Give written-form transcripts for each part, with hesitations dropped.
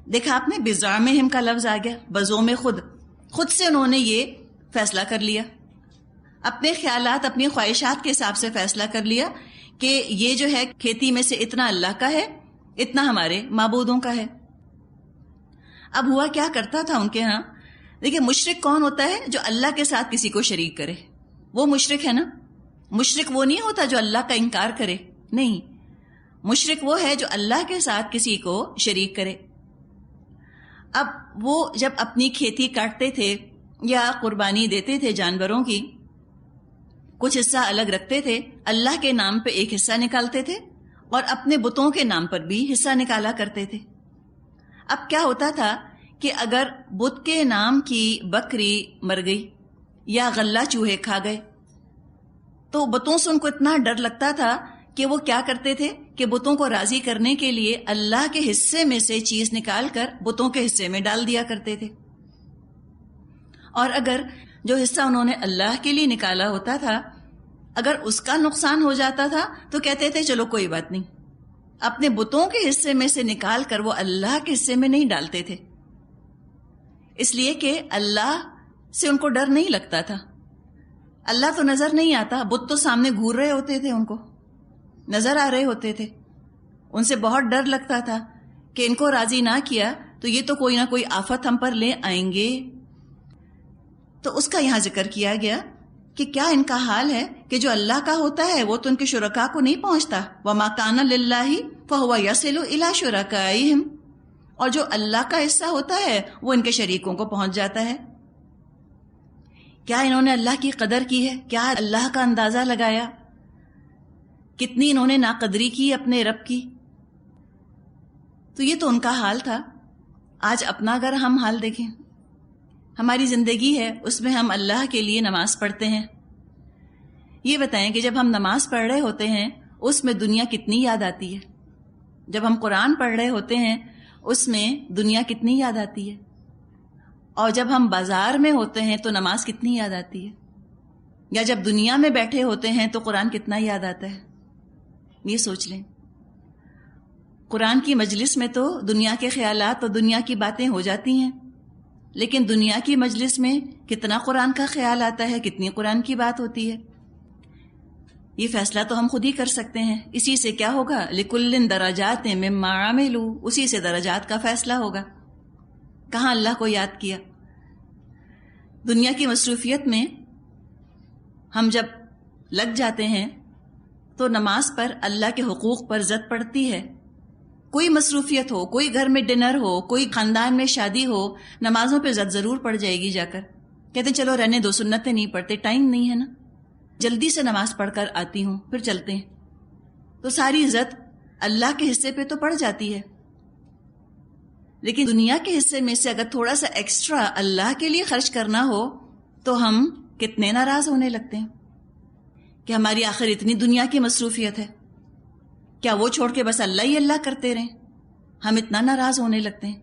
دیکھا آپ نے بزعمہم کا لفظ آ گیا، بزعم خود سے انہوں نے یہ فیصلہ کر لیا، اپنے خیالات اپنی خواہشات کے حساب سے فیصلہ کر لیا کہ یہ جو ہے کھیتی میں سے اتنا اللہ کا ہے، اتنا ہمارے معبودوں کا ہے۔ اب ہوا کیا کرتا تھا ان کے ہاں، دیکھیں مشرک کون ہوتا ہے؟ جو اللہ کے ساتھ کسی کو شریک کرے، وہ مشرک ہے نا۔ مشرک وہ نہیں ہوتا جو اللہ کا انکار کرے، نہیں، مشرک وہ ہے جو اللہ کے ساتھ کسی کو شریک کرے۔ اب وہ جب اپنی کھیتی کاٹتے تھے یا قربانی دیتے تھے جانوروں کی، کچھ حصہ الگ رکھتے تھے، اللہ کے نام پہ ایک حصہ نکالتے تھے اور اپنے بتوں کے نام پر بھی حصہ نکالا کرتے تھے۔ اب کیا ہوتا تھا کہ اگر بت کے نام کی بکری مر گئی یا غلہ چوہے کھا گئے تو بتوں سے ان کو اتنا ڈر لگتا تھا کہ وہ کیا کرتے تھے کہ بتوں کو راضی کرنے کے لیے اللہ کے حصے میں سے چیز نکال کر بتوں کے حصے میں ڈال دیا کرتے تھے، اور اگر جو حصہ انہوں نے اللہ کے لیے نکالا ہوتا تھا اگر اس کا نقصان ہو جاتا تھا تو کہتے تھے چلو کوئی بات نہیں، اپنے بتوں کے حصے میں سے نکال کر وہ اللہ کے حصے میں نہیں ڈالتے تھے، اس لیے کہ اللہ سے ان کو ڈر نہیں لگتا تھا۔ اللہ تو نظر نہیں آتا، بت تو سامنے گھور رہے ہوتے تھے، ان کو نظر آ رہے ہوتے تھے، ان سے بہت ڈر لگتا تھا کہ ان کو راضی نہ کیا تو یہ تو کوئی نہ کوئی آفت ہم پر لے آئیں گے۔ تو اس کا یہاں ذکر کیا گیا کہ کیا ان کا حال ہے کہ جو اللہ کا ہوتا ہے وہ تو ان کے شرکاء کو نہیں پہنچتا، وَمَا كَانَ لِلَّهِ فَهُوَ يَصِلُ إِلَى شُرَكَائِهِمْ، اور جو اللہ کا حصہ ہوتا ہے وہ ان کے شریکوں کو پہنچ جاتا ہے۔ کیا انہوں نے اللہ کی قدر کی ہے؟ کیا اللہ کا اندازہ لگایا؟ کتنی انہوں نے ناقدری کی اپنے رب کی؟ تو یہ تو ان کا حال تھا۔ آج اپنا اگر ہم حال دیکھیں، ہماری زندگی ہے اس میں ہم اللہ کے لیے نماز پڑھتے ہیں، یہ بتائیں کہ جب ہم نماز پڑھ رہے ہوتے ہیں اس میں دنیا کتنی یاد آتی ہے؟ جب ہم قرآن پڑھ رہے ہوتے ہیں اس میں دنیا کتنی یاد آتی ہے؟ اور جب ہم بازار میں ہوتے ہیں تو نماز کتنی یاد آتی ہے؟ یا جب دنیا میں بیٹھے ہوتے ہیں تو قرآن کتنا یاد آتا ہے؟ یہ سوچ لیں۔ قرآن کی مجلس میں تو دنیا کے خیالات اور دنیا کی باتیں ہو جاتی ہیں، لیکن دنیا کی مجلس میں کتنا قرآن کا خیال آتا ہے، کتنی قرآن کی بات ہوتی ہے؟ یہ فیصلہ تو ہم خود ہی کر سکتے ہیں۔ اسی سے کیا ہوگا؟ لِكُلٍّ دَرَجَاتٍ مِّمَّا عَمِلُوا، اسی سے درجات کا فیصلہ ہوگا۔ کہاں اللہ کو یاد کیا؟ دنیا کی مصروفیت میں ہم جب لگ جاتے ہیں تو نماز پر اللہ کے حقوق پر زد پڑتی ہے۔ کوئی مصروفیت ہو، کوئی گھر میں ڈنر ہو، کوئی خاندان میں شادی ہو، نمازوں پہ زد ضرور پڑ جائے گی جا کر۔ کہتے ہیں چلو رہنے دو، سنتیں نہیں پڑھتے، ٹائم نہیں ہے نا، جلدی سے نماز پڑھ کر آتی ہوں پھر چلتے ہیں۔ تو ساری زد اللہ کے حصے پہ تو پڑ جاتی ہے، لیکن دنیا کے حصے میں سے اگر تھوڑا سا ایکسٹرا اللہ کے لیے خرچ کرنا ہو تو ہم کتنے ناراض ہونے لگتے ہیں کہ ہماری آخر اتنی دنیا کی مصروفیت ہے، کیا وہ چھوڑ کے بس اللہ ہی اللہ کرتے رہیں؟ ہم اتنا ناراض ہونے لگتے ہیں۔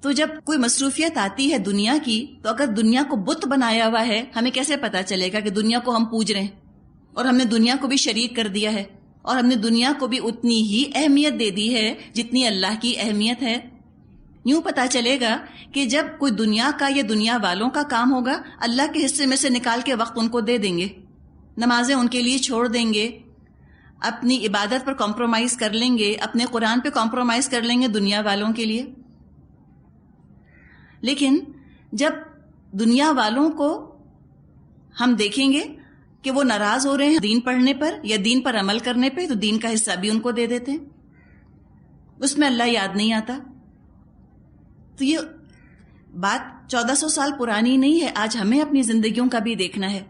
تو جب کوئی مصروفیت آتی ہے دنیا کی تو اگر دنیا کو بت بنایا ہوا ہے، ہمیں کیسے پتا چلے گا کہ دنیا کو ہم پوج رہے ہیں اور ہم نے دنیا کو بھی شریک کر دیا ہے اور ہم نے دنیا کو بھی اتنی ہی اہمیت دے دی ہے جتنی اللہ کی اہمیت ہے؟ یوں پتا چلے گا کہ جب کوئی دنیا کا یا دنیا والوں کا کام ہوگا، اللہ کے حصے میں سے نکال کے وقت ان کو دے دیں گے، نمازیں ان کے لیے چھوڑ دیں گے، اپنی عبادت پر کمپرومائز کر لیں گے، اپنے قرآن پہ کمپرومائز کر لیں گے دنیا والوں کے لیے۔ لیکن جب دنیا والوں کو ہم دیکھیں گے کہ وہ ناراض ہو رہے ہیں دین پڑھنے پر یا دین پر عمل کرنے پہ، تو دین کا حصہ بھی ان کو دے دیتے ہیں، اس میں اللہ یاد نہیں آتا۔ تو یہ بات 1400 سال پرانی نہیں ہے، آج ہمیں اپنی زندگیوں کا بھی دیکھنا ہے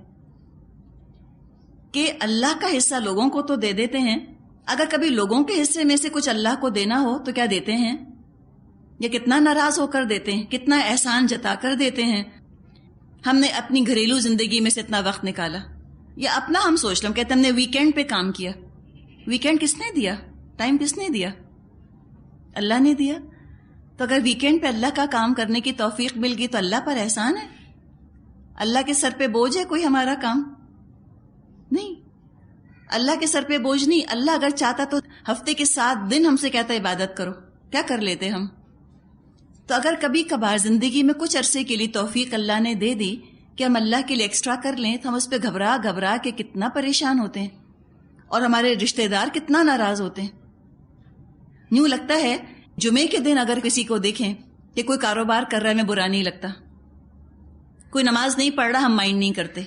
کہ اللہ کا حصہ لوگوں کو تو دے دیتے ہیں، اگر کبھی لوگوں کے حصے میں سے کچھ اللہ کو دینا ہو تو کیا دیتے ہیں؟ یا کتنا ناراض ہو کر دیتے ہیں، کتنا احسان جتا کر دیتے ہیں۔ ہم نے اپنی گھریلو زندگی میں سے اتنا وقت نکالا، یا اپنا ہم سوچ لیں، کہتے ہم نے ویکینڈ پہ کام کیا، ویکینڈ کس نے دیا؟ ٹائم کس نے دیا؟ اللہ نے دیا۔ تو اگر ویکینڈ پہ اللہ کا کام کرنے کی توفیق مل گئی تو اللہ پر احسان ہے، اللہ کے سر پہ بوجھ ہے کوئی ہمارا کام؟ نہیں، اللہ کے سر پہ بوجھ نہیں۔ اللہ اگر چاہتا تو ہفتے کے 7 دن ہم سے کہتا عبادت کرو، کیا کر لیتے ہم. تو اگر کبھی کبھار زندگی میں کچھ عرصے کے لیے توفیق اللہ نے دے دی کہ ہم اللہ کے لیے ایکسٹرا کر لیں تو ہم اس پہ گھبرا گھبرا کے کتنا پریشان ہوتے ہیں اور ہمارے رشتہ دار کتنا ناراض ہوتے ہیں. یوں لگتا ہے جمعے کے دن اگر کسی کو دیکھیں کہ کوئی کاروبار کر رہا ہے ہمیں برا نہیں لگتا, کوئی نماز نہیں پڑھ رہا ہم مائنڈ نہیں کرتے,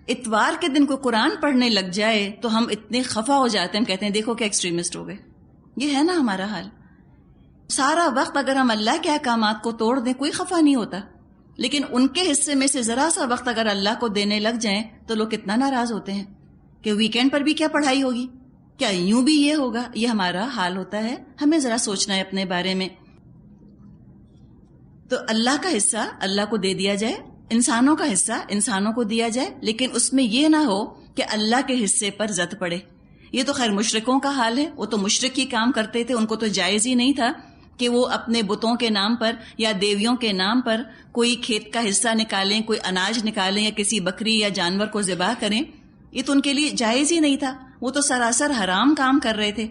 اتوار کے دن کوئی قرآن پڑھنے لگ جائے تو ہم اتنے خفا ہو جاتے ہیں, ہم کہتے ہیں دیکھو کیا ایکسٹریمسٹ ہو گئے. یہ ہے نا ہمارا حال. سارا وقت اگر ہم اللہ کے احکامات کو توڑ دیں کوئی خفا نہیں ہوتا, لیکن ان کے حصے میں سے ذرا سا وقت اگر اللہ کو دینے لگ جائیں تو لوگ کتنا ناراض ہوتے ہیں کہ ویکینڈ پر بھی کیا پڑھائی ہوگی, کیا یوں بھی یہ ہوگا. یہ ہمارا حال ہوتا ہے, ہمیں ذرا سوچنا ہے اپنے بارے میں. تو اللہ کا حصہ اللہ کو دے دیا جائے, انسانوں کا حصہ انسانوں کو دیا جائے, لیکن اس میں یہ نہ ہو کہ اللہ کے حصے پر زد پڑے. یہ تو خیر مشرکوں کا حال ہے, وہ تو مشرک ہی کام کرتے تھے, ان کو تو جائز ہی نہیں تھا کہ وہ اپنے بتوں کے نام پر یا دیویوں کے نام پر کوئی کھیت کا حصہ نکالیں, کوئی اناج نکالیں یا کسی بکری یا جانور کو ذبح کریں. یہ تو ان کے لیے جائز ہی نہیں تھا, وہ تو سراسر حرام کام کر رہے تھے.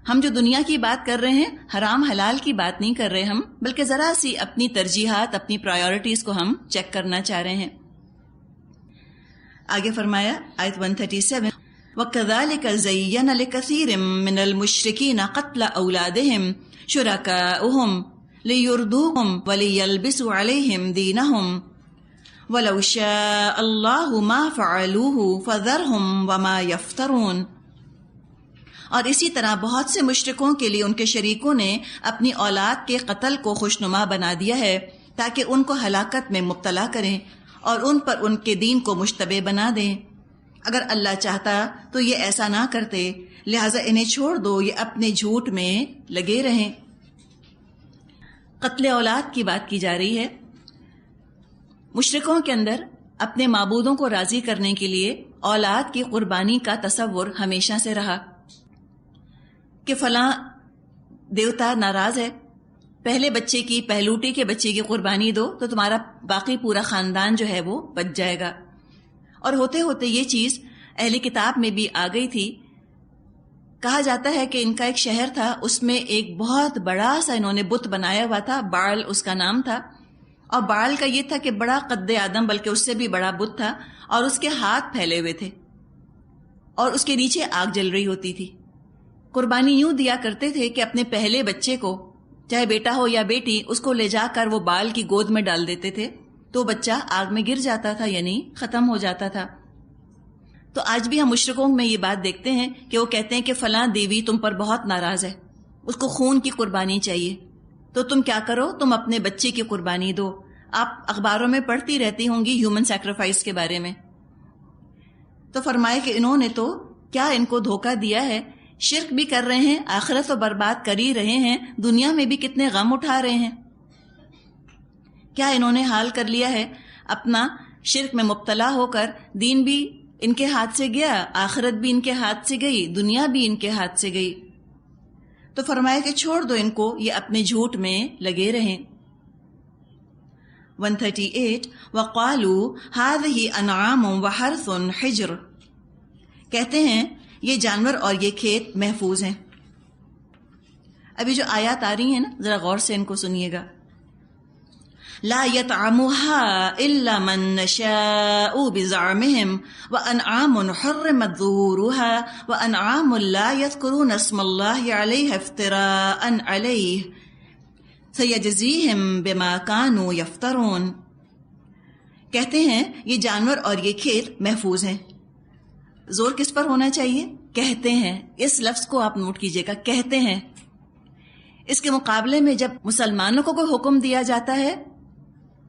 ہم جو دنیا کی بات کر رہے ہیں حرام حلال کی بات نہیں کر رہے ہم, بلکہ ذرا سی اپنی ترجیحات اپنی پرائیورٹیز کو ہم چیک کرنا چاہ رہے ہیں. آگے فرمایا آیت 137 وَكَذَلِكَ زَيَّنَ لِكَثِيرٍ مِّنَ الْمُشْرِكِينَ قَتْلَ أَوْلَادِهِمْ شُرَكَاؤُهُمْ لِيُرْدُوهُمْ وَلِيَلْبِسُوا عَلَيْهِمْ دِينَهُمْ وَلَوْ شَاءَ اللَّهُ مَا فَعَلُوهُ فَذَرْهُمْ وَمَا يَفْتَرُونَ. اور اسی طرح بہت سے مشرکوں کے لیے ان کے شریکوں نے اپنی اولاد کے قتل کو خوشنما بنا دیا ہے تاکہ ان کو ہلاکت میں مبتلا کریں اور ان پر ان کے دین کو مشتبہ بنا دیں. اگر اللہ چاہتا تو یہ ایسا نہ کرتے, لہٰذا انہیں چھوڑ دو, یہ اپنے جھوٹ میں لگے رہیں. قتل اولاد کی بات کی جا رہی ہے. مشرکوں کے اندر اپنے معبودوں کو راضی کرنے کے لیے اولاد کی قربانی کا تصور ہمیشہ سے رہا کہ فلاں دیوتا ناراض ہے, پہلے بچے کی پہلوٹی کے بچے کی قربانی دو تو تمہارا باقی پورا خاندان جو ہے وہ بچ جائے گا. اور ہوتے ہوتے یہ چیز اہل کتاب میں بھی آ گئی تھی. کہا جاتا ہے کہ ان کا ایک شہر تھا, اس میں ایک بہت بڑا سا انہوں نے بت بنایا ہوا تھا, بعل اس کا نام تھا. اور بعل کا یہ تھا کہ بڑا قد آدم, بلکہ اس سے بھی بڑا بت تھا, اور اس کے ہاتھ پھیلے ہوئے تھے اور اس کے نیچے آگ جل رہی ہوتی تھی. قربانی یوں دیا کرتے تھے کہ اپنے پہلے بچے کو, چاہے بیٹا ہو یا بیٹی, اس کو لے جا کر وہ بعل کی گود میں ڈال دیتے تھے تو بچہ آگ میں گر جاتا تھا, یعنی ختم ہو جاتا تھا. تو آج بھی ہم مشرکوں میں یہ بات دیکھتے ہیں کہ وہ کہتے ہیں کہ فلاں دیوی تم پر بہت ناراض ہے, اس کو خون کی قربانی چاہیے, تو تم کیا کرو, تم اپنے بچے کی قربانی دو. آپ اخباروں میں پڑھتی رہتی ہوں گی ہیومن سیکریفائس کے بارے میں. تو فرمائے کہ انہوں نے تو کیا ان کو دھوکہ دیا ہے, شرک بھی کر رہے ہیں, آخرت تو برباد کر ہی رہے ہیں, دنیا میں بھی کتنے غم اٹھا رہے ہیں. کیا انہوں نے حال کر لیا ہے اپنا شرک میں مبتلا ہو کر دین بھی ان کے ہاتھ سے گیا, آخرت بھی ان کے ہاتھ سے گئی, دنیا بھی ان کے ہاتھ سے گئی. تو فرمایا کہ چھوڑ دو ان کو, یہ اپنے جھوٹ میں لگے رہیں. 138 وَقَالُوا هَذِهِ أَنْعَامٌ وَحَرْثٌ حِجْرٌ, کہتے ہیں یہ جانور اور یہ کھیت محفوظ ہیں. ابھی جو آیات آ رہی ہیں نا, ذرا غور سے ان کو سنیے گا. لا يطعمها الا من نشاء بزعمهم وانعام حرمت ظهورها وانعام لا يذكرون اسم الله عليها افتراء عليه سيجزيهم بما كانوا يفترون. کہتے ہیں یہ جانور اور یہ کھیت محفوظ ہیں. زور کس پر ہونا چاہیے؟ کہتے ہیں. اس لفظ کو آپ نوٹ کیجئے گا, کہتے ہیں. اس کے مقابلے میں جب مسلمانوں کو کوئی حکم دیا جاتا ہے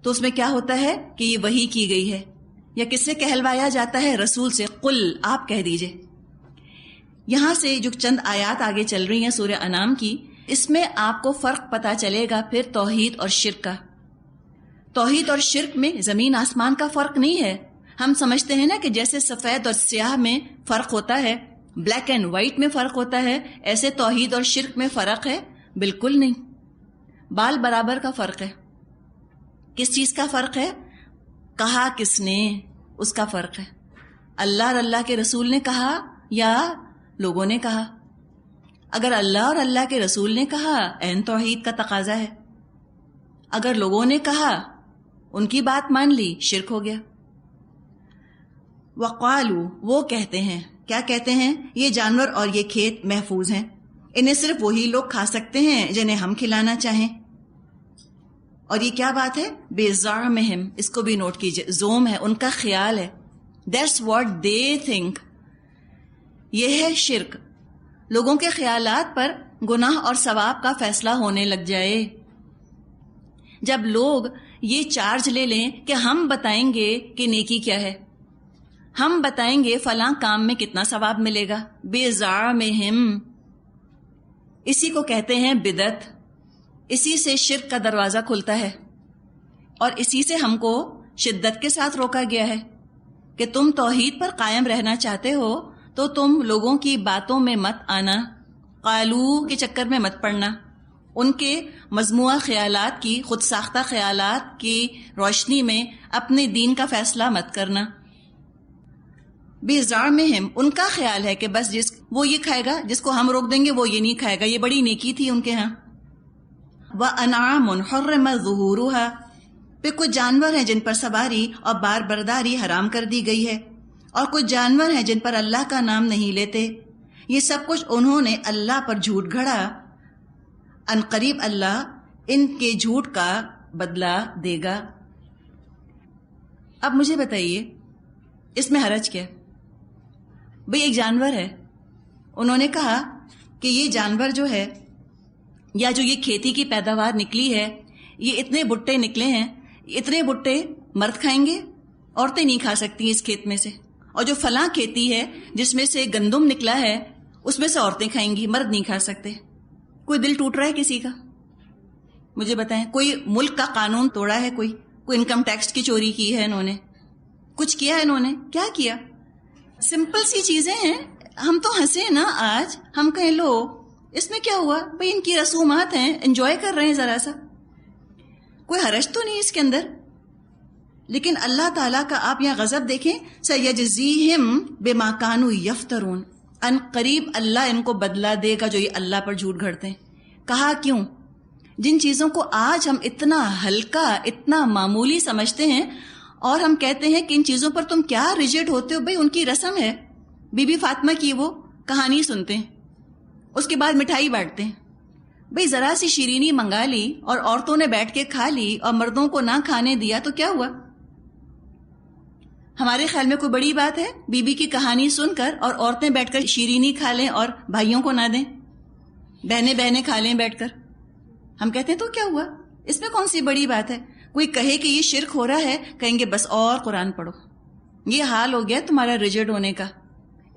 تو اس میں کیا ہوتا ہے کہ یہ وحی کی گئی ہے, یا کس سے کہلوایا جاتا ہے؟ رسول سے. قل, آپ کہہ دیجئے. یہاں سے جو چند آیات آگے چل رہی ہیں سورہ انعام کی, اس میں آپ کو فرق پتا چلے گا پھر توحید اور شرک کا. توحید اور شرک میں زمین آسمان کا فرق نہیں ہے. ہم سمجھتے ہیں نا کہ جیسے سفید اور سیاہ میں فرق ہوتا ہے, بلیک اینڈ وائٹ میں فرق ہوتا ہے, ایسے توحید اور شرک میں فرق ہے. بالکل نہیں. بال برابر کا فرق ہے. کس چیز کا فرق ہے؟ کہا کس نے, اس کا فرق ہے. اللہ اور اللہ کے رسول نے کہا یا لوگوں نے کہا. اگر اللہ اور اللہ کے رسول نے کہا عین توحید کا تقاضا ہے، اگر لوگوں نے کہا ان کی بات مان لی شرک ہو گیا. وقالو وہ کہتے ہیں، کیا کہتے ہیں؟ یہ جانور اور یہ کھیت محفوظ ہیں، انہیں صرف وہی لوگ کھا سکتے ہیں جنہیں ہم کھلانا چاہیں. اور یہ کیا بات ہے؟ بِزَعْمِهِمْ، اس کو بھی نوٹ کیجئے، زوم ہے، ان کا خیال ہے. That's what they think. یہ ہے شرک، لوگوں کے خیالات پر گناہ اور ثواب کا فیصلہ ہونے لگ جائے. جب لوگ یہ چارج لے لیں کہ ہم بتائیں گے کہ نیکی کیا ہے، ہم بتائیں گے فلاں کام میں کتنا ثواب ملے گا. بِزَعْمِهِمْ، اسی کو کہتے ہیں بدعت، اسی سے شرک کا دروازہ کھلتا ہے، اور اسی سے ہم کو شدت کے ساتھ روکا گیا ہے کہ تم توحید پر قائم رہنا چاہتے ہو تو تم لوگوں کی باتوں میں مت آنا، قالو کے چکر میں مت پڑنا، ان کے مجموعہ خیالات کی، خود ساختہ خیالات کی روشنی میں اپنے دین کا فیصلہ مت کرنا. بِزَعْمِهِمْ، ان کا خیال ہے کہ بس وہ یہ کھائے گا، جس کو ہم روک دیں گے وہ یہ نہیں کھائے گا، یہ بڑی نیکی تھی ان کے ہاں. وَأَنْعَامٌ حُرِّمَ ظُهُورُهَا، پھر کچھ جانور ہیں جن پر سواری اور بار برداری حرام کر دی گئی ہے، اور کچھ جانور ہیں جن پر اللہ کا نام نہیں لیتے. یہ سب کچھ انہوں نے اللہ پر جھوٹ گھڑا، ان قریب اللہ ان کے جھوٹ کا بدلہ دے گا. اب مجھے بتائیے اس میں حرج کیا؟ بھئی ایک جانور ہے، انہوں نے کہا کہ یہ جانور جو ہے یا جو یہ کھیتی کی پیداوار نکلی ہے، یہ اتنے بٹے نکلے ہیں، اتنے بٹے مرد کھائیں گے، عورتیں نہیں کھا سکتی اس کھیت میں سے. اور جو فلاں کھیتی ہے جس میں سے گندم نکلا ہے اس میں سے عورتیں کھائیں گی، مرد نہیں کھا سکتے. کوئی دل ٹوٹ رہا ہے کسی کا؟ مجھے بتائیں. کوئی ملک کا قانون توڑا ہے؟ کوئی انکم ٹیکس کی چوری کی ہے انہوں نے؟ کچھ کیا ہے انہوں نے؟ کیا کیا؟ سمپل سی چیزیں ہیں. ہم تو ہنسے نا آج، ہم کہیں لو اس میں کیا ہوا بھئی، ان کی رسومات ہیں، انجوائے کر رہے ہیں ذرا سا، کوئی حرج تو نہیں اس کے اندر. لیکن اللہ تعالیٰ کا آپ یہاں غضب دیکھیں، سَيَجْزِيهِمْ بِمَا كَانُوا يَفْتَرُونَ، ان قریب اللہ ان کو بدلہ دے گا جو یہ اللہ پر جھوٹ گھڑتے ہیں. کہا کیوں؟ جن چیزوں کو آج ہم اتنا ہلکا، اتنا معمولی سمجھتے ہیں، اور ہم کہتے ہیں کہ ان چیزوں پر تم کیا ریجیٹ ہوتے ہو، بھئی ان کی رسم ہے. بی بی فاطمہ کی وہ کہانی سنتے ہیں، اس کے بعد مٹھائی بانٹتے ہیں. بھئی ذرا سی شیرینی منگا لی اور عورتوں نے بیٹھ کے کھا لی اور مردوں کو نہ کھانے دیا تو کیا ہوا؟ ہمارے خیال میں کوئی بڑی بات ہے بی بی کی کہانی سن کر اور عورتیں بیٹھ کر شیرینی کھا لیں اور بھائیوں کو نہ دیں، بہنیں کھا لیں بیٹھ کر؟ ہم کہتے ہیں تو کیا ہوا، اس میں کون سی بڑی بات ہے؟ کوئی کہے کہ یہ شرک ہو رہا ہے، کہیں گے بس اور قرآن پڑھو. یہ حال ہو گیا تمہارا ریجڈ ہونے کا.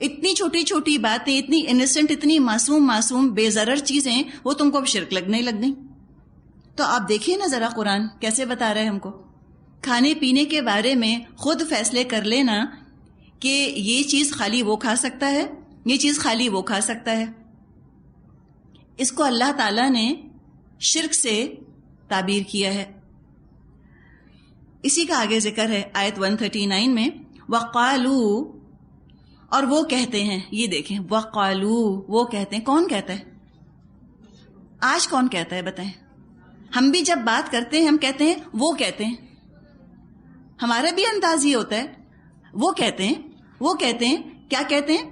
اتنی چھوٹی چھوٹی باتیں، اتنی انیسنٹ، اتنی معصوم بے ضرر چیزیں، وہ تم کو اب شرک لگنے لگ گئیں. تو آپ دیکھیے نا ذرا قرآن کیسے بتا رہا ہے ہم کو. کھانے پینے کے بارے میں خود فیصلے کر لینا کہ یہ چیز خالی وہ کھا سکتا ہے، یہ چیز خالی وہ کھا سکتا ہے. اس کو اللہ تعالیٰ نے شرک سے تعبیر کیا ہے. اسی کا آگے ذکر ہے آیت 139 میں، وَقَالُوا، اور وہ کہتے ہیں. یہ دیکھیں، وَقَالُوا، وہ کہتے ہیں. کون کہتا ہے آج؟ کون کہتا ہے بتائیں؟ ہم بھی جب بات کرتے ہیں ہم کہتے ہیں وہ کہتے ہیں. ہمارا بھی انداز یہ ہوتا ہے، وہ کہتے ہیں، وہ کہتے ہیں. کیا کہتے ہیں؟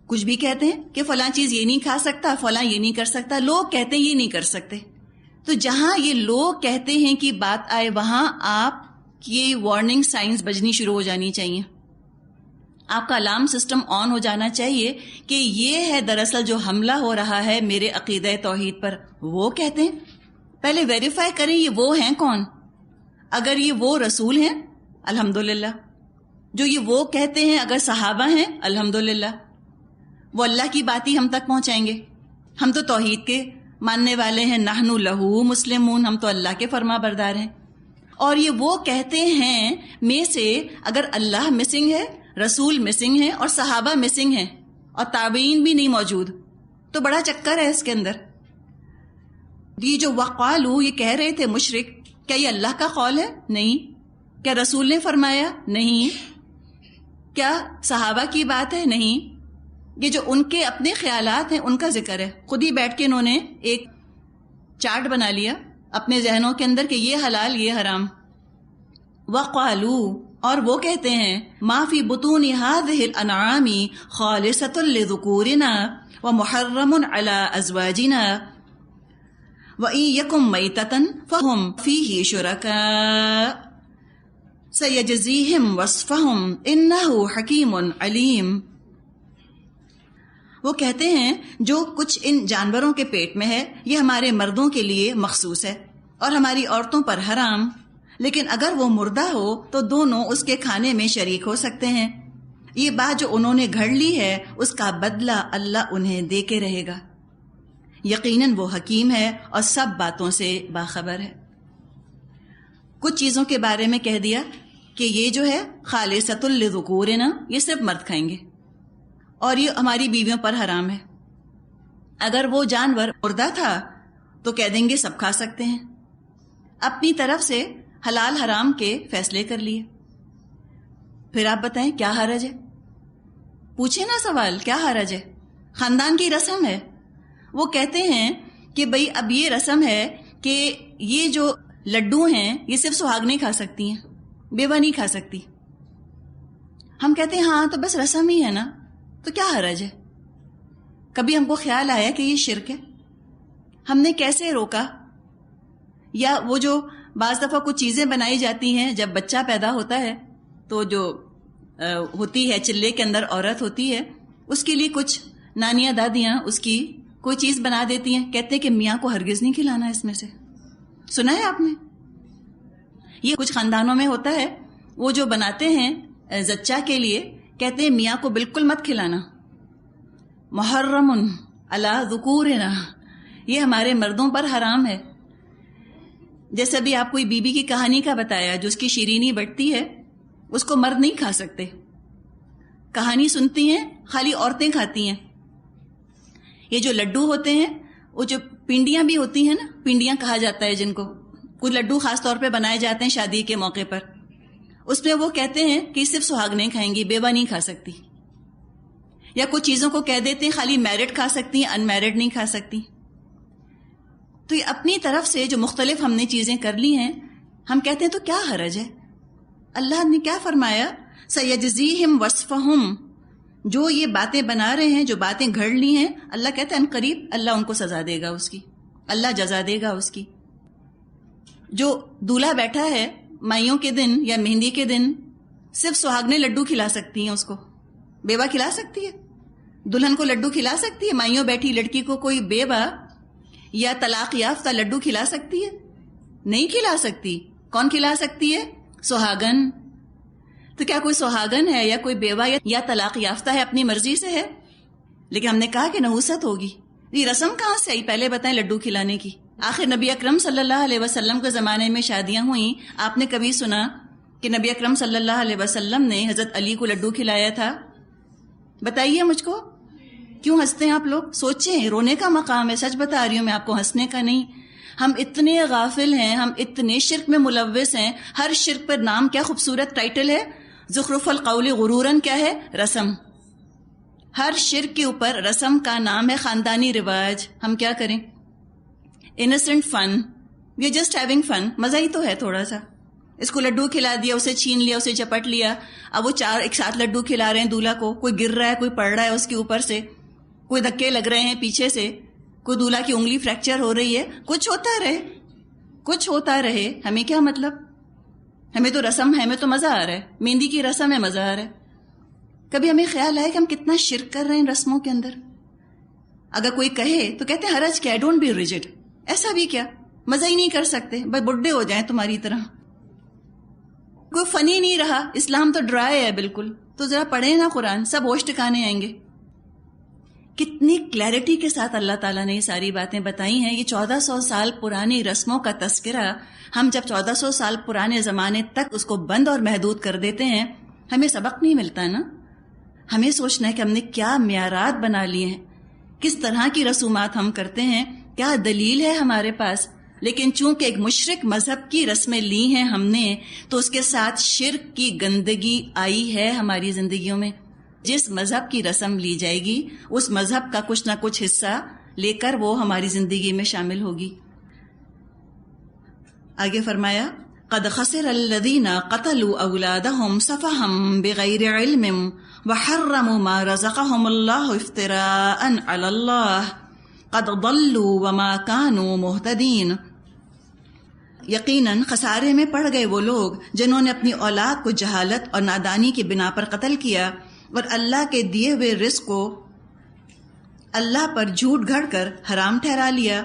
کچھ بھی کہتے ہیں کہ فلاں چیز یہ نہیں کھا سکتا، فلاں یہ نہیں کر سکتا. لوگ کہتے ہیں یہ نہیں کر سکتے. تو جہاں یہ لوگ کہتے ہیں کہ بات آئے وہاں آپ کی وارننگ سائنز بجنی شروع ہو جانی چاہیے. آپ کا الارم سسٹم آن ہو جانا چاہیے کہ یہ ہے دراصل جو حملہ ہو رہا ہے میرے عقیدہ توحید پر. وہ کہتے ہیں، پہلے ویریفائی کریں یہ وہ ہیں کون. اگر یہ وہ رسول ہیں الحمدللہ، جو یہ وہ کہتے ہیں اگر صحابہ ہیں الحمدللہ، وہ اللہ کی بات ہی ہم تک پہنچائیں گے. ہم تو توحید کے ماننے والے ہیں، نحن لہو مسلمون، ہم تو اللہ کے فرما بردار ہیں. اور یہ وہ کہتے ہیں میں سے اگر اللہ مسنگ ہے، رسول مسنگ ہے اور صحابہ مسنگ ہیں اور تابعین بھی نہیں موجود، تو بڑا چکر ہے اس کے اندر. یہ جو وقالو یہ کہہ رہے تھے مشرک، کیا یہ اللہ کا قول ہے؟ نہیں. کیا رسول نے فرمایا؟ نہیں. کیا صحابہ کی بات ہے؟ نہیں. یہ جو ان کے اپنے خیالات ہیں ان کا ذکر ہے. خود ہی بیٹھ کے انہوں نے ایک چارٹ بنا لیا اپنے ذہنوں کے اندر کہ یہ حلال یہ حرام. وَقَالُوا اور وہ کہتے ہیں مَا فِي بُطُونِ هَٰذِهِ الْأَنْعَامِ خَالِصَةٌ لِذُكُورِنَا وَمُحَرَّمٌ عَلَىٰ أَزْوَاجِنَا وَإِن يَكُن مَيْتَةً فَهُمْ فِيهِ شُرَكَاءُ سَيَجْزِيهِمْ وَصْفَهُمْ إِنَّهُ حَكِيمٌ عَلِيمٌ. وہ کہتے ہیں جو کچھ ان جانوروں کے پیٹ میں ہے یہ ہمارے مردوں کے لیے مخصوص ہے اور ہماری عورتوں پر حرام، لیکن اگر وہ مردہ ہو تو دونوں اس کے کھانے میں شریک ہو سکتے ہیں. یہ بات جو انہوں نے گھڑ لی ہے اس کا بدلہ اللہ انہیں دے کے رہے گا. یقیناً وہ حکیم ہے اور سب باتوں سے باخبر ہے. کچھ چیزوں کے بارے میں کہہ دیا کہ یہ جو ہے خالصۃ لذکورنا یہ صرف مرد کھائیں گے اور یہ ہماری بیویوں پر حرام ہے. اگر وہ جانور مردہ تھا تو کہہ دیں گے سب کھا سکتے ہیں. اپنی طرف سے حلال حرام کے فیصلے کر لیے. پھر آپ بتائیں کیا حرج ہے؟ پوچھیں نا سوال، کیا حرج ہے؟ خاندان کی رسم ہے. وہ کہتے ہیں کہ بھئی اب یہ رسم ہے کہ یہ جو لڈو ہیں یہ صرف سہاگنیں کھا سکتی ہیں، بیوہ نہیں کھا سکتی. ہم کہتے ہیں ہاں تو بس رسم ہی ہے نا، تو کیا حرج ہے؟ کبھی ہم کو خیال آیا کہ یہ شرک ہے؟ ہم نے کیسے روکا؟ یا وہ جو بعض دفعہ کچھ چیزیں بنائی جاتی ہیں جب بچہ پیدا ہوتا ہے تو جو ہوتی ہے چلے کے اندر عورت ہوتی ہے اس کے لیے کچھ نانیاں دادیاں اس کی کوئی چیز بنا دیتی ہیں، کہتے ہیں کہ میاں کو ہرگز نہیں کھلانا اس میں سے. سنا ہے آپ نے؟ یہ کچھ خاندانوں میں ہوتا ہے، وہ جو بناتے ہیں زچہ کے لیے کہتے ہیں میاں کو بالکل مت کھلانا. محرم علی ذکورنا یہ ہمارے مردوں پر حرام ہے. جیسے ابھی آپ کوئی بی بی کی کہانی کا بتایا جو اس کی شیرینی بٹتی ہے اس کو مرد نہیں کھا سکتے. کہانی سنتی ہیں خالی عورتیں کھاتی ہیں. یہ جو لڈو ہوتے ہیں وہ جو پنڈیاں بھی ہوتی ہیں نا، پنڈیاں کہا جاتا ہے جن کو، کچھ لڈو خاص طور پہ بنائے جاتے ہیں شادی کے موقع پر، اس میں وہ کہتے ہیں کہ صرف سہاگنیں کھائیں گی، بیوہ نہیں کھا سکتی. یا کچھ چیزوں کو کہہ دیتے ہیں خالی میرڈ کھا سکتی ہیں، ان میرڈ نہیں کھا سکتی. تو یہ اپنی طرف سے جو مختلف ہم نے چیزیں کر لی ہیں ہم کہتے ہیں تو کیا حرج ہے؟ اللہ نے کیا فرمایا؟ سَيَجْزِيهِمْ وَصْفَهُمْ. جو یہ باتیں بنا رہے ہیں، جو باتیں گھڑ لی ہیں، اللہ کہتا ہے ان قریب اللہ ان کو سزا دے گا، اس کی اللہ جزا دے گا اس کی. جو دولہا بیٹھا ہے مائیوں کے دن یا مہندی کے دن صرف سہاگنے لڈو کھلا سکتی ہیں، اس کو بیوہ کھلا سکتی ہے، دلہن کو لڈو کھلا سکتی ہے. مائیوں بیٹھی لڑکی کو کوئی بیوہ یا طلاق یافتہ لڈو کھلا سکتی ہے؟ نہیں کھلا سکتی. کون کھلا سکتی ہے؟ سہاگن. تو کیا کوئی سہاگن ہے یا کوئی بیوہ یا طلاق یافتہ ہے اپنی مرضی سے ہے؟ لیکن ہم نے کہا کہ نحوست ہوگی. یہ رسم کہاں سے آئی؟ پہلے بتائیں لڈو کھلانے کی. آخر نبی اکرم صلی اللہ علیہ وسلم کے زمانے میں شادیاں ہوئیں، آپ نے کبھی سنا کہ نبی اکرم صلی اللہ علیہ وسلم نے حضرت علی کو لڈو کھلایا تھا؟ بتائیے مجھ کو. کیوں ہنستے ہیں آپ لوگ؟ سوچیں، رونے کا مقام ہے. سچ بتا رہی ہوں میں آپ کو، ہنسنے کا نہیں. ہم اتنے غافل ہیں، ہم اتنے شرک میں ملوث ہیں. ہر شرک پر نام کیا خوبصورت ٹائٹل ہے، زخرف القول غرورن کیا ہے؟ رسم. ہر شرک کے اوپر رسم کا نام ہے، خاندانی رواج. ہم کیا کریں؟ Innocent fun, we are just having fun. مزہ ہی تو ہے تھوڑا سا. اس کو لڈو کھلا دیا، اسے چھین لیا، اسے چپٹ لیا. اب وہ چار ایک ساتھ لڈو کھلا رہے ہیں دولہا کو. کوئی گر رہا ہے، کوئی پڑ رہا ہے اس کے اوپر سے، کوئی دھکے لگ رہے ہیں پیچھے سے، کوئی دولہا کی انگلی فریکچر ہو رہی ہے. کچھ ہوتا رہے، کچھ ہوتا رہے. ہمیں کیا مطلب؟ ہمیں تو رسم ہے، ہمیں تو مزہ آ رہا ہے. مہندی کی رسم ہے، مزہ آ رہا ہے. کبھی ہمیں خیال آئے کہ ہم کتنا شرک کر رہے ہیں رسموں کے اندر؟ اگر کوئی کہے تو کہتے ہیں حرج کیا، ڈونٹ بی ریجڈ. ایسا بھی کیا، مزہ ہی نہیں کر سکتے، بس بڈھے ہو جائیں تمہاری طرح. کوئی فنی نہیں رہا. اسلام تو ڈرائی ہے بالکل. تو ذرا پڑھیں نا قرآن، سب ہوش ٹھکانے آئیں گے. کتنی کلیئرٹی کے ساتھ اللہ تعالیٰ نے یہ ساری باتیں بتائی ہیں. یہ 1400 سال پرانی رسموں کا تذکرہ ہم جب 1400 سال پرانے زمانے تک اس کو بند اور محدود کر دیتے ہیں، ہمیں سبق نہیں ملتا نا. ہمیں سوچنا ہے کہ ہم نے کیا معیارات بنا لیے ہیں، کس طرح کی رسومات ہم کرتے ہیں، کیا دلیل ہے ہمارے پاس. لیکن چونکہ ایک مشرک مذہب کی رسمیں لی ہیں ہم نے، تو اس کے ساتھ شرک کی گندگی آئی ہے ہماری زندگیوں میں. جس مذہب کی رسم لی جائے گی اس مذہب کا کچھ نہ کچھ حصہ لے کر وہ ہماری زندگی میں شامل ہوگی. آگے فرمایا قد خسر الذین قتلوا اولادهم سفہا بغیر علم وحرموا ما رزقهم اللہ افتراء علی اللہ قد ضلوا وما كانوا مہتدین. یقیناً خسارے میں پڑ گئے وہ لوگ جنہوں نے اپنی اولاد کو جہالت اور نادانی کی بنا پر قتل کیا اور اللہ کے دیے ہوئے رزق کو اللہ پر جھوٹ گھڑ کر حرام ٹھہرا لیا.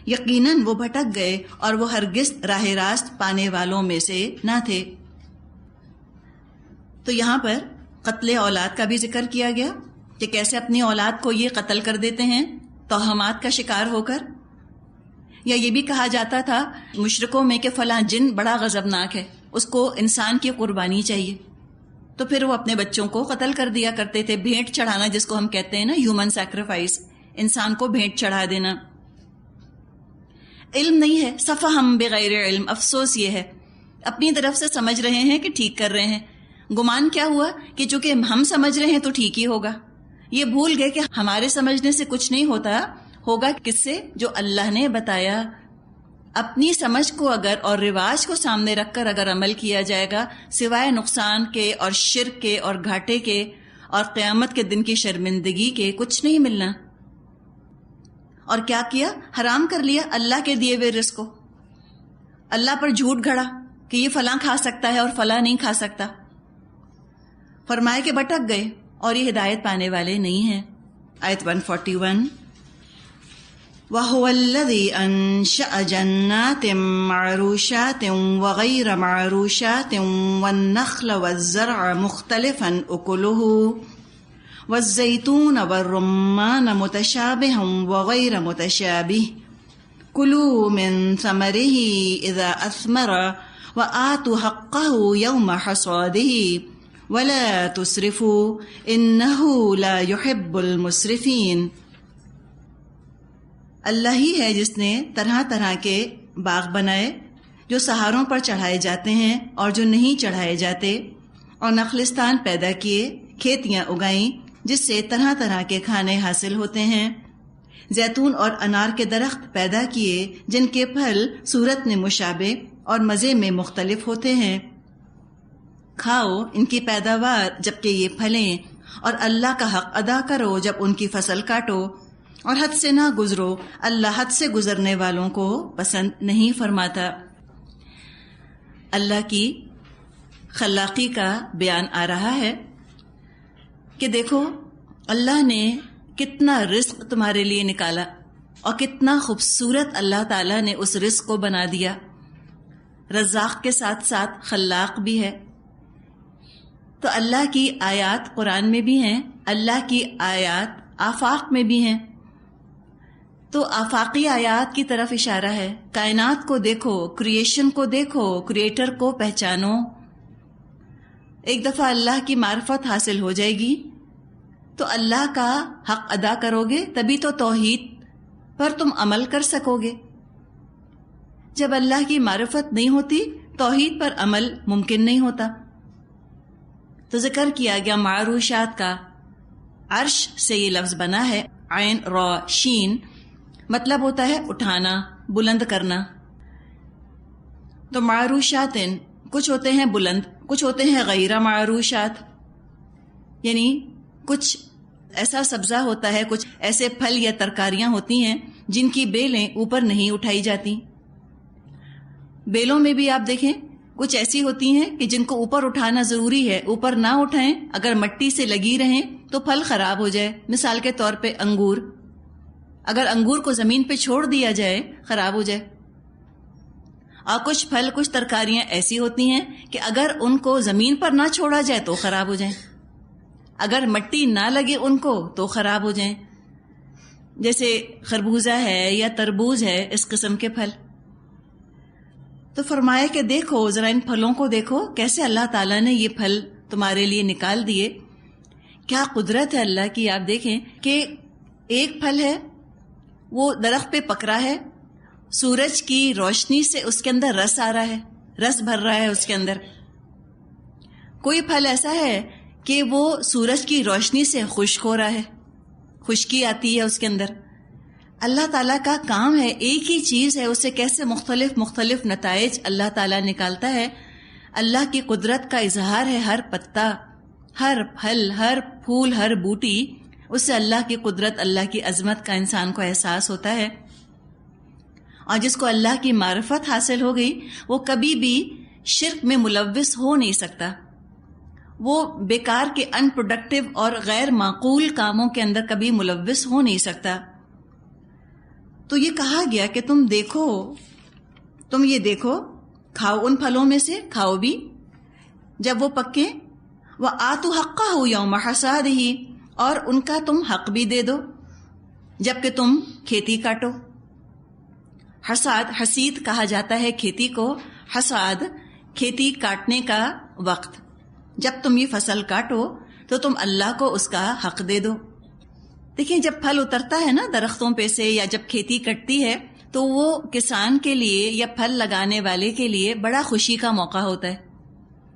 یقیناً وہ بھٹک گئے اور وہ ہرگز راہ راست پانے والوں میں سے نہ تھے. تو یہاں پر قتل اولاد کا بھی ذکر کیا گیا کہ کیسے اپنی اولاد کو یہ قتل کر دیتے ہیں توہمات کا شکار ہو کر. یا یہ بھی کہا جاتا تھا مشرکوں میں کہ فلاں جن بڑا غضبناک ہے، اس کو انسان کی قربانی چاہیے، تو پھر وہ اپنے بچوں کو قتل کر دیا کرتے تھے. بھیٹ چڑھانا جس کو ہم کہتے ہیں نا، ہیومن سیکریفائس، انسان کو بھیٹ چڑھا دینا. علم نہیں ہے، سفہم بغیر علم. افسوس یہ ہے اپنی طرف سے سمجھ رہے ہیں کہ ٹھیک کر رہے ہیں، گمان کیا ہوا کہ چونکہ ہم سمجھ رہے ہیں تو ٹھیک ہی ہوگا. یہ بھول گئے کہ ہمارے سمجھنے سے کچھ نہیں ہوتا، ہوگا کس سے؟ جو اللہ نے بتایا. اپنی سمجھ کو اگر اور رواج کو سامنے رکھ کر اگر عمل کیا جائے گا، سوائے نقصان کے اور شرک کے اور گھاٹے کے اور قیامت کے دن کی شرمندگی کے کچھ نہیں ملنا. اور کیا کیا؟ حرام کر لیا اللہ کے دیے ہوئے رزق کو. اللہ پر جھوٹ گھڑا کہ یہ فلاں کھا سکتا ہے اور فلاں نہیں کھا سکتا. فرمایا کہ بھٹک گئے اور یہ ہدایت پانے والے نہیں ہیں. آیت 141 وَهُوَ الَّذِي أَنشَأَ جَنَّاتٍ مَّعْرُوشَاتٍ وَغَيْرَ مَعْرُوشَاتٍ وَالنَّخْلَ وَالزَّرْعَ مُخْتَلِفًا أُكُلُهُ وَالزَّيْتُونَ وَالرُّمَّانَ مُتَشَابِهًا وَغَيْرَ مُتَشَابِهٍ كُلُوا مِن ثَمَرِهِ إِذَا أَثْمَرَ وَآتُوا حَقَّهُ يَوْمَ حَصَادِهِ وَلَا تُسْرِفُوا إِنَّهُ لَا يُحِبُّ الْمُسْرِفِينَ. اللہ ہی ہے جس نے طرح طرح کے باغ بنائے جو سہاروں پر چڑھائے جاتے ہیں اور جو نہیں چڑھائے جاتے، اور نخلستان پیدا کیے، کھیتیاں اگائیں جس سے طرح طرح کے کھانے حاصل ہوتے ہیں، زیتون اور انار کے درخت پیدا کیے جن کے پھل صورت میں مشابہ اور مزے میں مختلف ہوتے ہیں. کھاؤ ان کی پیداوار جبکہ یہ پھلیں، اور اللہ کا حق ادا کرو جب ان کی فصل کاٹو، اور حد سے نہ گزرو، اللہ حد سے گزرنے والوں کو پسند نہیں فرماتا. اللہ کی خلاقی کا بیان آ رہا ہے کہ دیکھو اللہ نے کتنا رزق تمہارے لیے نکالا اور کتنا خوبصورت اللہ تعالیٰ نے اس رزق کو بنا دیا. رزاق کے ساتھ ساتھ خلاق بھی ہے. تو اللہ کی آیات قرآن میں بھی ہیں، اللہ کی آیات آفاق میں بھی ہیں. تو آفاقی آیات کی طرف اشارہ ہے. کائنات کو دیکھو، کریشن کو دیکھو، کریٹر کو پہچانو. ایک دفعہ اللہ کی معرفت حاصل ہو جائے گی تو اللہ کا حق ادا کرو گے، تبھی تو توحید پر تم عمل کر سکو گے. جب اللہ کی معرفت نہیں ہوتی توحید پر عمل ممکن نہیں ہوتا. تو ذکر کیا گیا معروشات کا. عرش سے یہ لفظ بنا ہے، عین را شین، مطلب ہوتا ہے اٹھانا، بلند کرنا. تو معروشات کچھ ہوتے ہیں بلند، کچھ ہوتے ہیں غیر معروشات، یعنی کچھ ایسا سبزہ ہوتا ہے، کچھ ایسے پھل یا ترکاریاں ہوتی ہیں جن کی بیلیں اوپر نہیں اٹھائی جاتی. بیلوں میں بھی آپ دیکھیں کچھ ایسی ہوتی ہیں کہ جن کو اوپر اٹھانا ضروری ہے، اوپر نہ اٹھائیں، اگر مٹی سے لگی رہیں تو پھل خراب ہو جائے. مثال کے طور پہ انگور، اگر انگور کو زمین پہ چھوڑ دیا جائے خراب ہو جائے. اور کچھ پھل، کچھ ترکاریاں ایسی ہوتی ہیں کہ اگر ان کو زمین پر نہ چھوڑا جائے تو خراب ہو جائیں، اگر مٹی نہ لگے ان کو تو خراب ہو جائیں. جیسے خربوزہ ہے یا تربوز ہے، اس قسم کے پھل. تو فرمایا کہ دیکھو ذرا ان پھلوں کو دیکھو کیسے اللہ تعالیٰ نے یہ پھل تمہارے لیے نکال دیے. کیا قدرت ہے اللہ کی. آپ دیکھیں کہ ایک پھل ہے وہ درخت پہ پکڑا ہے، سورج کی روشنی سے اس کے اندر رس آ رہا ہے، رس بھر رہا ہے اس کے اندر. کوئی پھل ایسا ہے کہ وہ سورج کی روشنی سے خشک ہو رہا ہے، خشکی آتی ہے اس کے اندر. اللہ تعالیٰ کا کام ہے، ایک ہی چیز ہے، اسے کیسے مختلف مختلف نتائج اللہ تعالیٰ نکالتا ہے. اللہ کی قدرت کا اظہار ہے. ہر پتا، ہر پھل، ہر پھول، ہر بوٹی، اس سے اللہ کی قدرت، اللہ کی عظمت کا انسان کو احساس ہوتا ہے. اور جس کو اللہ کی معرفت حاصل ہو گئی وہ کبھی بھی شرک میں ملوث ہو نہیں سکتا، وہ بیکار کے ان پروڈکٹیو اور غیر معقول کاموں کے اندر کبھی ملوث ہو نہیں سکتا. تو یہ کہا گیا کہ تم دیکھو، تم یہ دیکھو، کھاؤ ان پھلوں میں سے، کھاؤ بھی جب وہ پکے، وَآتُوا حَقَّهُ يَوْمَ حَصَادِهِ، اور ان کا تم حق بھی دے دو جب کہ تم کھیتی کاٹو. حصاد، حصید کہا جاتا ہے کھیتی کو. حصاد کھیتی کاٹنے کا وقت، جب تم یہ فصل کاٹو تو تم اللہ کو اس کا حق دے دو. دیکھیں جب پھل اترتا ہے نا درختوں پہ سے، یا جب کھیتی کٹتی ہے، تو وہ کسان کے لیے یا پھل لگانے والے کے لیے بڑا خوشی کا موقع ہوتا ہے.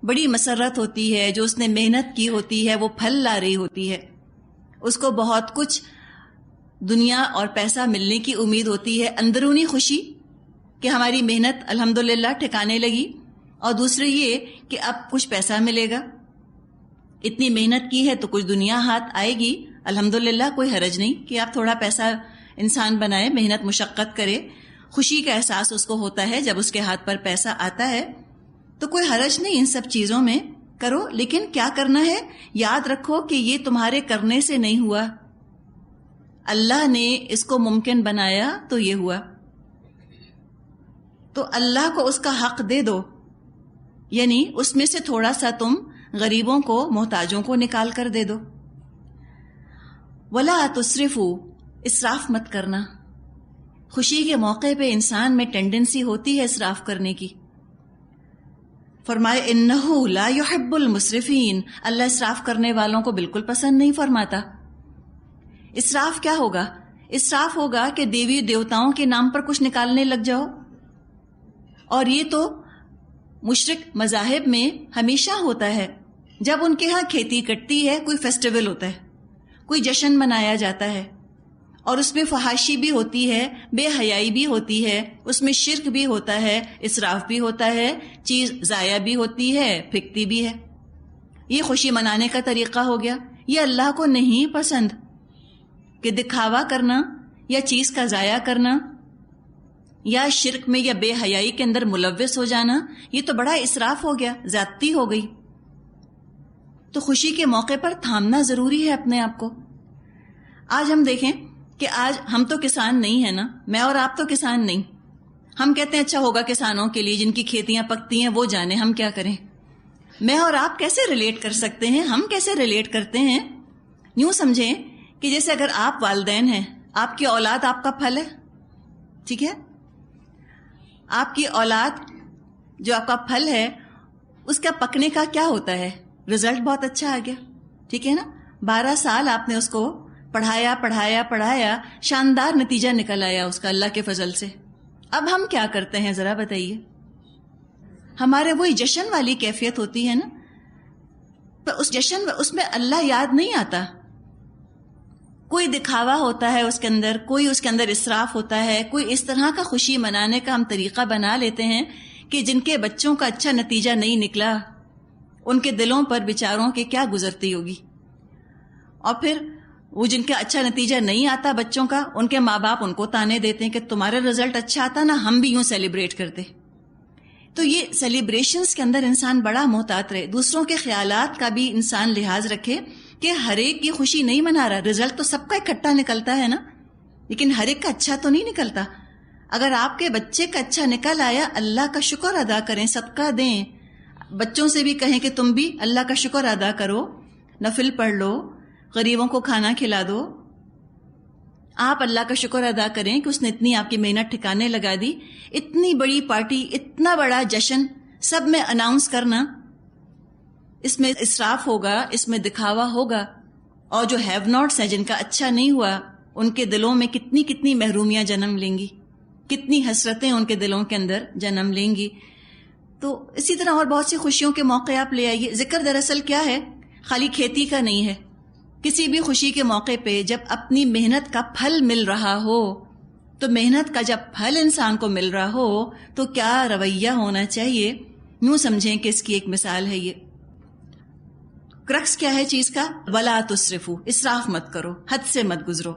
بڑی مسرت ہوتی ہے، جو اس نے محنت کی ہوتی ہے وہ پھل لا رہی ہوتی ہے. اس کو بہت کچھ دنیا اور پیسہ ملنے کی امید ہوتی ہے، اندرونی خوشی کہ ہماری محنت الحمدللہ ٹھکانے لگی، اور دوسرے یہ کہ اب کچھ پیسہ ملے گا. اتنی محنت کی ہے تو کچھ دنیا ہاتھ آئے گی، الحمدللہ کوئی حرج نہیں کہ آپ تھوڑا پیسہ انسان بنائے، محنت مشقت کرے. خوشی کا احساس اس کو ہوتا ہے جب اس کے ہاتھ پر پیسہ آتا ہے. تو کوئی حرج نہیں ان سب چیزوں میں، کرو. لیکن کیا کرنا ہے؟ یاد رکھو کہ یہ تمہارے کرنے سے نہیں ہوا، اللہ نے اس کو ممکن بنایا تو یہ ہوا. تو اللہ کو اس کا حق دے دو، یعنی اس میں سے تھوڑا سا تم غریبوں کو، محتاجوں کو نکال کر دے دو. وَلَا تُسْرِفُوا، اسراف مت کرنا. خوشی کے موقع پہ انسان میں ٹینڈنسی ہوتی ہے اسراف کرنے کی. فرمائے اِنَّهُ لَا يُحِبُّ الْمُسْرِفِينَ، اللہ اسراف کرنے والوں کو بالکل پسند نہیں فرماتا. اسراف کیا ہوگا؟ اسراف ہوگا کہ دیوی دیوتاؤں کے نام پر کچھ نکالنے لگ جاؤ. اور یہ تو مشرک مذاہب میں ہمیشہ ہوتا ہے. جب ان کے ہاں کھیتی کٹتی ہے، کوئی فیسٹیول ہوتا ہے، کوئی جشن منایا جاتا ہے، اور اس میں فحاشی بھی ہوتی ہے، بے حیائی بھی ہوتی ہے، اس میں شرک بھی ہوتا ہے، اسراف بھی ہوتا ہے، چیز ضائع بھی ہوتی ہے، پھینکتی بھی ہے. یہ خوشی منانے کا طریقہ ہو گیا. یہ اللہ کو نہیں پسند کہ دکھاوا کرنا یا چیز کا ضائع کرنا یا شرک میں یا بے حیائی کے اندر ملوث ہو جانا. یہ تو بڑا اسراف ہو گیا، زیادتی ہو گئی. تو خوشی کے موقع پر تھامنا ضروری ہے اپنے آپ کو. آج ہم دیکھیں کہ آج ہم تو کسان نہیں ہیں نا، میں اور آپ تو کسان نہیں. ہم کہتے ہیں اچھا ہوگا کسانوں کے لیے جن کی کھیتیاں پکتی ہیں، وہ جانے ہم کیا کریں. میں اور آپ کیسے ریلیٹ کر سکتے ہیں؟ ہم کیسے ریلیٹ کرتے ہیں؟ یوں سمجھیں کہ جیسے اگر آپ والدین ہیں، آپ کی اولاد آپ کا پھل ہے، ٹھیک ہے؟ آپ کی اولاد جو آپ کا پھل ہے، اس کا پکنے کا کیا ہوتا ہے؟ رزلٹ بہت اچھا آ گیا، ٹھیک ہے نا. 12 سال آپ نے اس کو پڑھایا پڑھایا پڑھایا، شاندار نتیجہ نکل آیا اس کا اللہ کے فضل سے. اب ہم کیا کرتے ہیں ذرا بتائیے؟ ہمارے وہی جشن والی کیفیت ہوتی ہے نا. پر اس جشن میں اس میں اللہ یاد نہیں آتا. کوئی دکھاوا ہوتا ہے اس کے اندر، کوئی اس کے اندر اسراف ہوتا ہے، کوئی اس طرح کا خوشی منانے کا ہم طریقہ بنا لیتے ہیں کہ جن کے بچوں کا اچھا نتیجہ نہیں نکلا، ان کے دلوں پر بیچاروں کے کیا گزرتی ہوگی. اور پھر وہ جن کا اچھا نتیجہ نہیں آتا بچوں کا، ان کے ماں باپ ان کو تانے دیتے ہیں کہ تمہارا رزلٹ اچھا آتا نا، ہم بھی یوں سیلیبریٹ کرتے. تو یہ سیلیبریشنز کے اندر انسان بڑا محتاط رہے، دوسروں کے خیالات کا بھی انسان لحاظ رکھے کہ ہر ایک کی خوشی نہیں منا رہا. رزلٹ تو سب کا اکٹھا نکلتا ہے نا، لیکن ہر ایک کا اچھا تو نہیں نکلتا. اگر آپ کے بچے کا اچھا نکل آیا، اللہ کا شکر ادا کریں، صدقہ دیں. بچوں سے بھی کہیں کہ تم بھی اللہ کا شکر ادا کرو، نفل پڑھ لو، غریبوں کو کھانا کھلا دو. آپ اللہ کا شکر ادا کریں کہ اس نے اتنی آپ کی محنت ٹھکانے لگا دی. اتنی بڑی پارٹی، اتنا بڑا جشن سب میں اناؤنس کرنا، اس میں اسراف ہوگا، اس میں دکھاوا ہوگا. اور جو ہیو ناٹس ہیں، جن کا اچھا نہیں ہوا، ان کے دلوں میں کتنی کتنی محرومیاں جنم لیں گی، کتنی حسرتیں ان کے دلوں کے اندر جنم لیں گی. تو اسی طرح اور بہت سی خوشیوں کے موقع آپ لے آئیے. ذکر دراصل کیا ہے؟ خالی کھیتی کا نہیں ہے. کسی بھی خوشی کے موقع پہ جب اپنی محنت کا پھل مل رہا ہو، تو محنت کا جب پھل انسان کو مل رہا ہو تو کیا رویہ ہونا چاہیے، یوں سمجھیں کہ اس کی ایک مثال ہے یہ. کرکس کیا ہے چیز کا؟ وَلَا تُسْرِفُوا، اسراف مت کرو، حد سے مت گزرو.